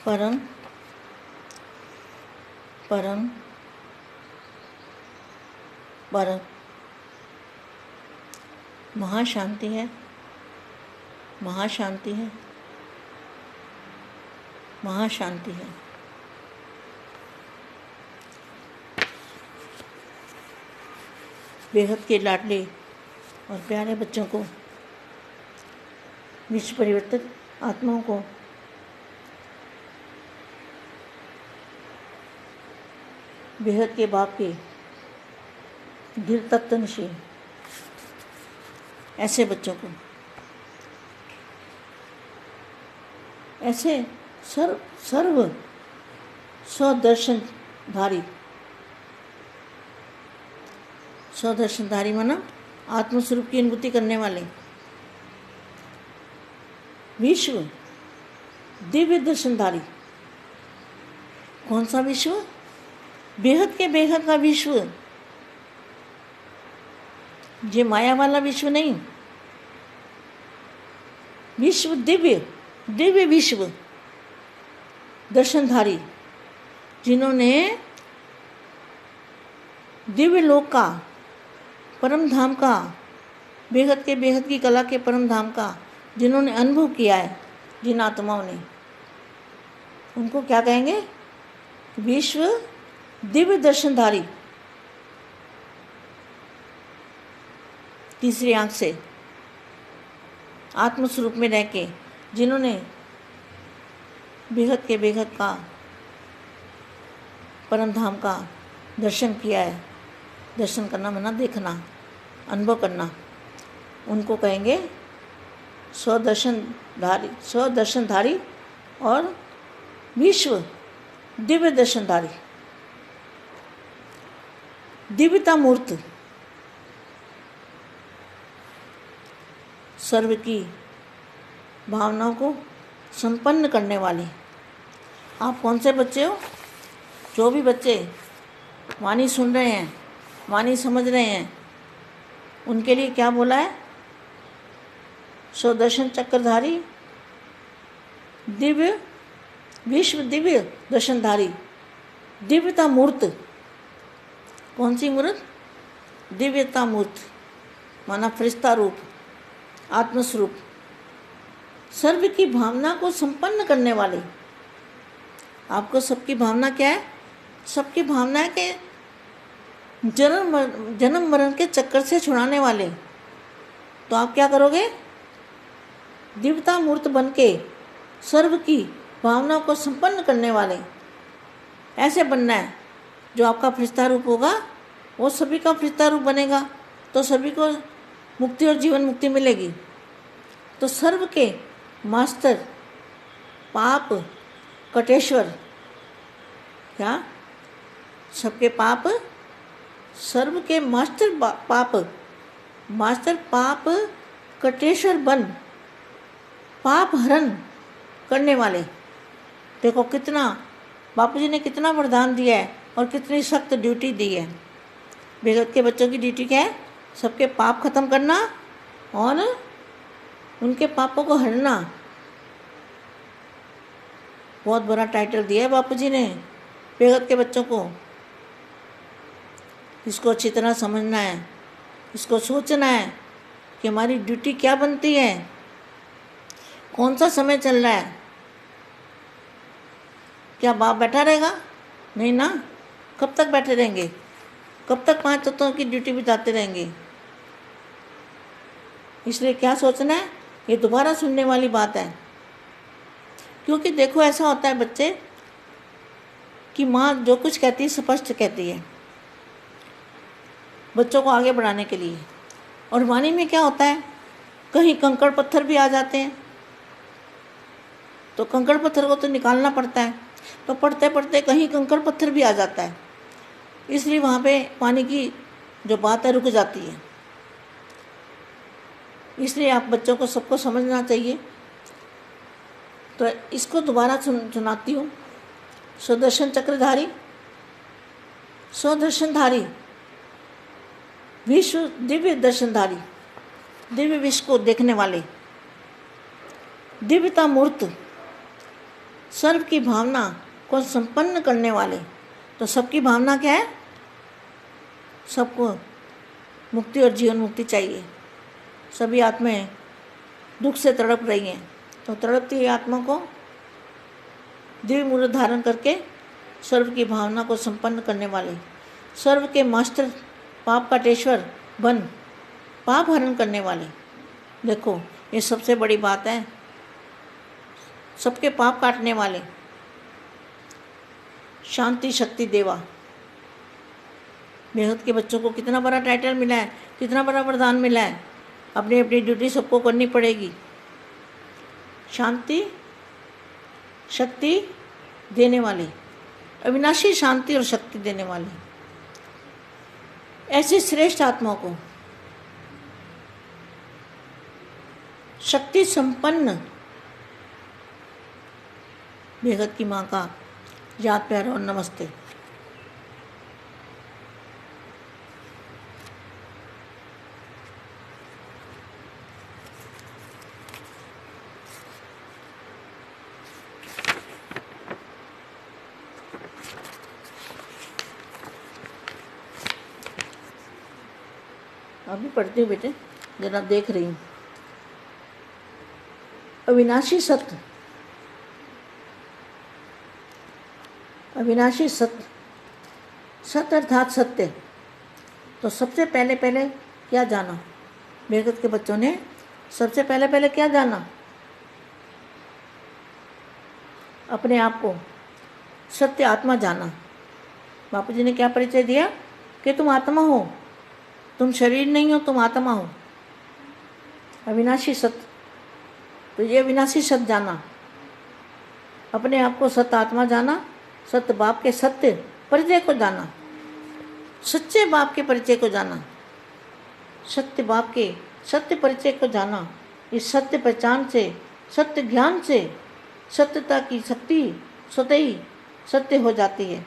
परम परम परम महाशांति है, महाशांति है, महाशांति है। बेहद के लाडले और प्यारे बच्चों को, विश्व परिवर्तित आत्माओं को बेहद के बाप के दिल तत्व नशी ऐसे बच्चों को, ऐसे सर्व स्वदर्शनधारी माना आत्मस्वरूप की अनुभूति करने वाले, विश्व दिव्य दर्शनधारी। कौन सा विश्व? बेहद के बेहद का विश्व, ये माया वाला विश्व नहीं, विश्व दिव्य विश्व दर्शनधारी, जिन्होंने दिव्य लोक का, परम धाम का, बेहद के बेहद की कला के परम धाम का जिन्होंने अनुभव किया है, जिन आत्माओं ने, उनको क्या कहेंगे? विश्व दिव्य दर्शनधारी। तीसरी आंख से आत्मस्वरूप में रह के जिन्होंने बेहद के बेहद का परम धाम का दर्शन किया है, दर्शन करना माना देखना, अनुभव करना, उनको कहेंगे स्वदर्शनधारी और विश्व दिव्य दर्शनधारी। दिव्यता मूर्त, सर्व की भावनाओं को संपन्न करने वाले। आप कौन से बच्चे हो? जो भी बच्चे वाणी सुन रहे हैं, वाणी समझ रहे हैं, उनके लिए क्या बोला है? स्वदर्शन चक्रधारी, दिव्य विश्व दिव्य दर्शनधारी, दिव्यता मूर्त। कौन सी मूर्त? दिव्यता मूर्त माना फरिश्ता रूप, आत्मस्वरूप, सर्व की भावना को संपन्न करने वाले। आपको सबकी भावना क्या है? सबकी भावना है कि जन्म मरण के चक्कर से छुड़ाने वाले। तो आप क्या करोगे? दिव्यता मूर्त बन के सर्व की भावनाओं को संपन्न करने वाले ऐसे बनना है। जो आपका फरिश्ता रूप होगा वो सभी का फरिश्ता रूप बनेगा, तो सभी को मुक्ति और जीवन मुक्ति मिलेगी। तो सर्व के मास्टर पाप कटेश्वर, क्या? सबके पाप, सर्व के मास्टर पाप कटेश्वर बन पाप हरण करने वाले। देखो कितना बापूजी ने कितना वरदान दिया है और कितनी सख्त ड्यूटी दी है। बेगत के बच्चों की ड्यूटी क्या है? सबके पाप खत्म करना और उनके पापों को हरना। बहुत बड़ा टाइटल दिया है बापूजी ने बेगत के बच्चों को। इसको अच्छी तरह समझना है, इसको सोचना है कि हमारी ड्यूटी क्या बनती है, कौन सा समय चल रहा है। क्या बाप बैठा रहेगा? नहीं ना। कब तक बैठे रहेंगे? कब तक 5 तत्वों की ड्यूटी बिताते रहेंगे? इसलिए क्या सोचना है? ये दोबारा सुनने वाली बात है। क्योंकि देखो ऐसा होता है बच्चे कि माँ जो कुछ कहती है स्पष्ट कहती है बच्चों को आगे बढ़ाने के लिए, और वाणी में क्या होता है? कहीं कंकड़ पत्थर भी आ जाते हैं, तो कंकड़ पत्थर को तो निकालना पड़ता है। तो पढ़ते पढ़ते कहीं कंकड़ पत्थर भी आ जाता है, इसलिए वहाँ पे पानी की जो बात है रुक जाती है। इसलिए आप बच्चों को सबको समझना चाहिए। तो इसको दोबारा सुनाती हूँ। स्वदर्शन चक्रधारी, स्वदर्शनधारी, विश्व दिव्य दर्शनधारी, दिव्य विश्व को देखने वाले, दिव्यता मूर्त, सर्व की भावना को संपन्न करने वाले। तो सबकी भावना क्या है? सबको मुक्ति और जीवन मुक्ति चाहिए। सभी आत्माएं दुख से तड़प रही हैं, तो तड़पती हुई आत्मा को दिव्य मूर्त धारण करके सर्व की भावना को संपन्न करने वाले, सर्व के मास्टर, पाप काटेश्वर बन पाप हरण करने वाले। देखो, ये सबसे बड़ी बात है, सबके पाप काटने वाले। शांति शक्ति देवा, बेहद के बच्चों को कितना बड़ा टाइटल मिला है, कितना बड़ा वरदान मिला है। अपनी अपनी ड्यूटी सबको करनी पड़ेगी। शांति शक्ति देने वाले, अविनाशी शांति और शक्ति देने वाले, ऐसी श्रेष्ठ आत्मा को शक्ति संपन्न बेहद की माँ का याद प्यार और नमस्ते। अभी पढ़ती हूँ बेटे, जरा देख रही हूँ। अविनाशी सत्य, अविनाशी सत्य, सत्य अर्थात सत्य। तो सबसे पहले क्या जाना? बेहद के बच्चों ने सबसे पहले क्या जाना? अपने आप को सत्य आत्मा जाना। बापू जी ने क्या परिचय दिया कि तुम आत्मा हो, तुम शरीर नहीं हो, तुम आत्मा हो। अविनाशी सत्य, तो ये अविनाशी सत्य जाना, अपने आप को सत्य आत्मा जाना, सत्य बाप के सत्य परिचय को जाना, सच्चे बाप के परिचय को जाना, सत्य बाप के सत्य परिचय को जाना। इस सत्य पहचान से, सत्य ज्ञान से सत्यता की शक्ति स्वतः ही सत्य हो जाती है।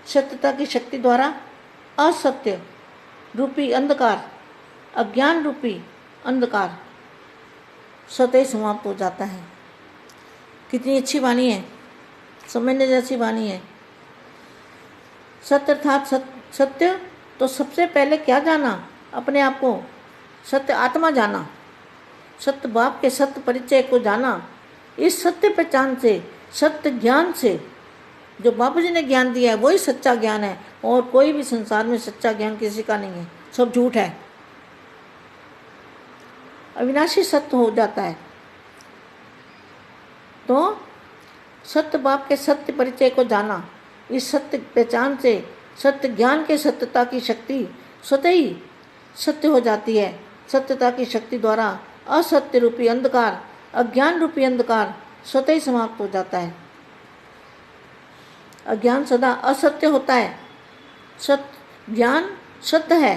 सत्यता की शक्ति द्वारा असत्य रूपी अंधकार, अज्ञान रूपी अंधकार स्वतः ही समाप्त हो जाता है। कितनी अच्छी वाणी है, समझने जैसी वाणी है। सत्य अर्थात सत्य, तो सबसे पहले क्या जाना? अपने आप को सत्य आत्मा जाना, सत्य बाप के सत्य परिचय को जाना। इस सत्य पहचान से, सत्य ज्ञान से, जो बापू जी ने ज्ञान दिया है वही सच्चा ज्ञान है, और कोई भी संसार में सच्चा ज्ञान किसी का नहीं है, सब झूठ है। अविनाशी सत्य हो जाता है। तो सत्य बाप के सत्य परिचय को जाना, इस सत्य पहचान से, सत्य ज्ञान के सत्यता की शक्ति स्वतः ही सत्य हो जाती है। सत्यता की शक्ति द्वारा असत्य रूपी अंधकार, अज्ञान रूपी अंधकार स्वतः ही समाप्त हो जाता है। अज्ञान सदा असत्य होता है, सत्य ज्ञान सत्य है,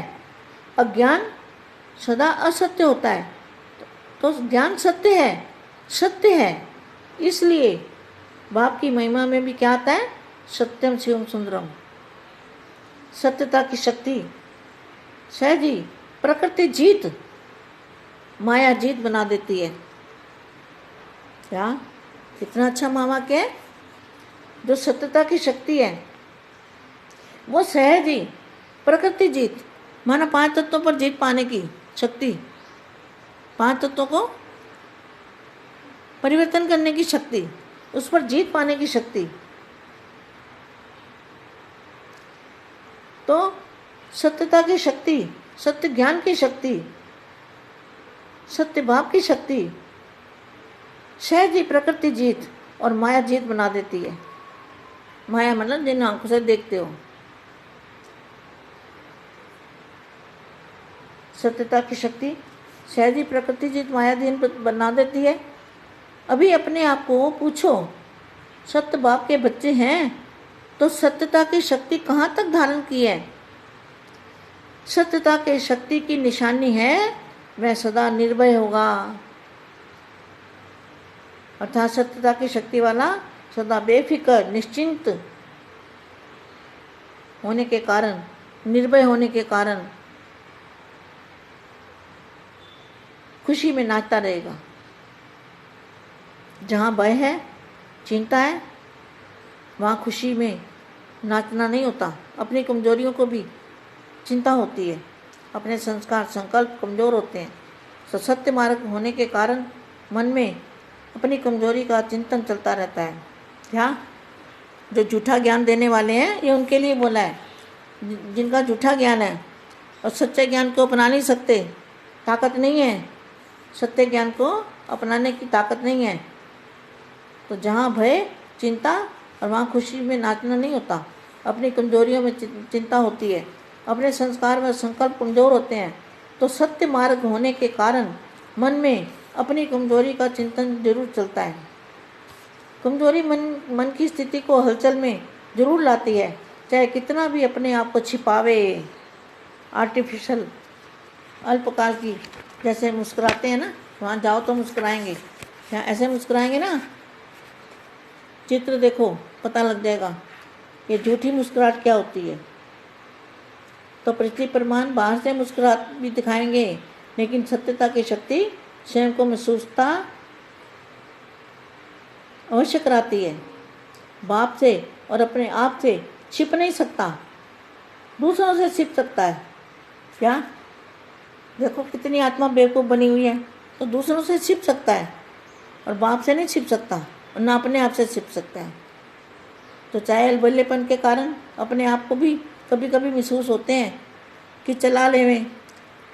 अज्ञान सदा असत्य होता है। तो ज्ञान सत्य है, सत्य है। इसलिए बाप की महिमा में भी क्या आता है? सत्यम शिवम सुंदरम। सत्यता की शक्ति सहजी प्रकृति जीत, माया जीत बना देती है। क्या कितना अच्छा मामा क्या है? जो सत्यता की शक्ति है वो सहज ही प्रकृति जीत, माना 5 तत्वों पर जीत पाने की शक्ति, 5 तत्वों को परिवर्तन करने की शक्ति, उस पर जीत पाने की शक्ति। तो सत्यता की शक्ति, सत्य ज्ञान की शक्ति, सत्य भाव की शक्ति सहज ही प्रकृति जीत और माया जीत बना देती है। माया मतलब जिन आंखों से देखते हो। सत्यता की शक्ति सहज ही प्रकृति जीत माया जीत बना देती है। अभी अपने आप को पूछो, सत्य बाप के बच्चे हैं तो सत्यता की शक्ति कहाँ तक धारण की है? सत्यता के शक्ति की निशानी है वह सदा निर्भय होगा, अर्थात सत्यता की शक्ति वाला सदा बेफिक्र निश्चिंत होने के कारण, निर्भय होने के कारण खुशी में नाचता रहेगा। जहाँ भय है, चिंता है, वहाँ खुशी में नाचना नहीं होता। अपनी कमजोरियों को भी चिंता होती है, अपने संस्कार संकल्प कमज़ोर होते हैं। तो सत्य मार्ग होने के कारण मन में अपनी कमजोरी का चिंतन चलता रहता है। क्या जो झूठा ज्ञान देने वाले हैं, ये उनके लिए बोला है, जिनका झूठा ज्ञान है और सच्चे ज्ञान को अपना नहीं सकते, ताकत नहीं है, सत्य ज्ञान को अपनाने की ताकत नहीं है। तो जहाँ भय, चिंता और वहाँ खुशी में नाचना नहीं होता। अपनी कमजोरियों में चिंता होती है, अपने संस्कार में संकल्प कमज़ोर होते हैं। तो सत्य मार्ग होने के कारण मन में अपनी कमजोरी का चिंतन जरूर चलता है। कमजोरी मन की स्थिति को हलचल में जरूर लाती है, चाहे कितना भी अपने आप को छिपावे। आर्टिफिशियल अल्पकाल की, जैसे मुस्कुराते हैं ना, वहाँ जाओ तो मुस्कुराएंगे, यहाँ ऐसे मुस्कुराएंगे ना, चित्र देखो पता लग जाएगा ये झूठी मुस्कुराहट क्या होती है। तो पृथ्वी प्रमाण बाहर से मुस्कुराहट भी दिखाएंगे, लेकिन सत्यता की शक्ति स्वयं को महसूसता अवश्य कराती है। बाप से और अपने आप से छिप नहीं सकता, दूसरों से छिप सकता है। क्या देखो कितनी आत्मा बेवकूफ़ बनी हुई है, तो दूसरों से छिप सकता है और बाप से नहीं छिप सकता और ना अपने आप से छिप सकता है। तो चाहे अलबल्लेपन के कारण अपने आप को भी कभी कभी महसूस होते हैं कि चला लेवें,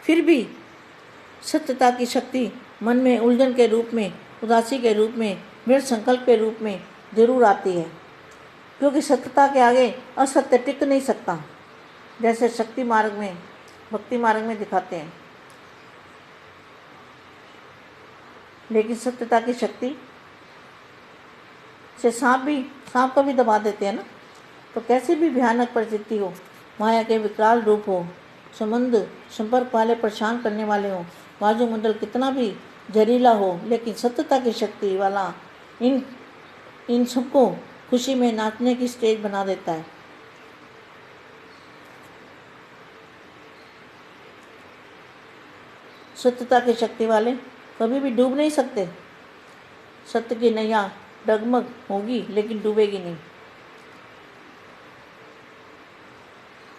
फिर भी सत्यता की शक्ति मन में उलझन के रूप में, उदासी के रूप में, दृढ़ संकल्प के रूप में जरूर आती है, क्योंकि सत्यता के आगे असत्य टिक नहीं सकता, जैसे शक्ति मार्ग में, भक्ति मार्ग में दिखाते हैं। लेकिन सत्यता की शक्ति से सांप को भी दबा देते हैं ना। तो कैसी भी भयानक परिस्थिति हो, माया के विकराल रूप हो, संबंध संपर्क वाले परेशान करने वाले हो, वायुमंडल कितना भी जहरीला हो, लेकिन सत्यता की शक्ति वाला इन सबको खुशी में नाचने की स्टेज बना देता है। सत्यता की शक्ति वाले कभी भी डूब नहीं सकते। सत्य की नैया डगमग होगी लेकिन डूबेगी नहीं।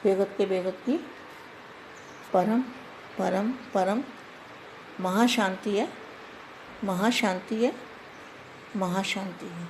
बेगत के बेगत की परम परम परम महाशांति है, महाशांति है, महाशांति है।